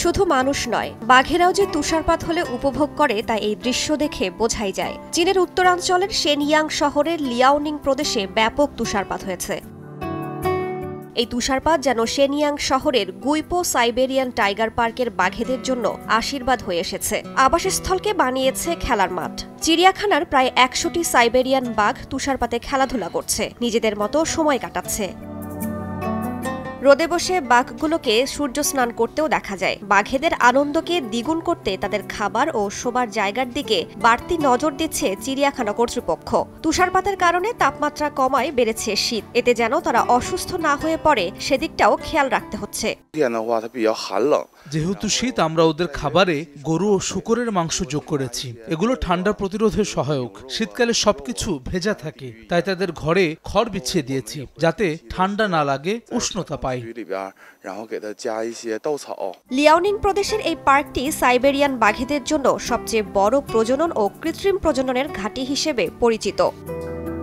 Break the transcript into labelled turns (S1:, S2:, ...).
S1: শুধু মানুষ নয়, বাঘেরাও যে তুষারপাত হলে উপভোগ করে তা এই দৃশ্য দেখে বোঝাই যায়। চীনের উত্তরাঞ্চলের শেনইয়াং শহরের লিয়াওনিং প্রদেশে ব্যাপক তুষারপাত হয়েছে। এই তুষারপাত যেন শেনইয়াং শহরের গুইপো সাইবেরিয়ান টাইগার পার্কের বাঘেদের জন্য আশীর্বাদ হয়ে এসেছে। আবাসস্থলকে বানিয়েছে খেলার মাঠ। চিড়িয়াখানার প্রায় ১০০টি সাইবেরিয়ান বাঘ তুষারপাতে খেলাধুলা করছে, নিজেদের মতো সময় কাটাচ্ছে। রোদে বসে বাঘগুলোকে সূর্য স্নান করতেও দেখা যায়। বাঘেদের আনন্দকে দ্বিগুণ করতে তাদের খাবার ও শোবার জায়গার দিকে বাড়তি নজর দিচ্ছে চিড়িয়াখানা কর্তৃপক্ষ। তুষারপাতের কারণে তাপমাত্রা কমায় বেড়েছে শীত, এতে যেন তারা অসুস্থ না হয়ে পড়ে সেদিকটাও খেয়াল রাখতে হচ্ছে।
S2: যেহেতু শীত, আমরা ওদের খাবারে গরু ও শূকরের মাংস যোগ করেছি। এগুলো ঠান্ডা প্রতিরোধে সহায়ক। শীতকালে সবকিছু ভেজা থাকে, তাই তাদের ঘরে খড় বিছিয়ে দিয়েছি যাতে ঠান্ডা না লাগে, উষ্ণতা পায়।
S1: লিয়াওনিং প্রদেশের এই পার্কটি সাইবেরিয়ান বাঘেদের জন্য সবচেয়ে বড় প্রজনন ও কৃত্রিম প্রজননের ঘাঁটি হিসেবে পরিচিত।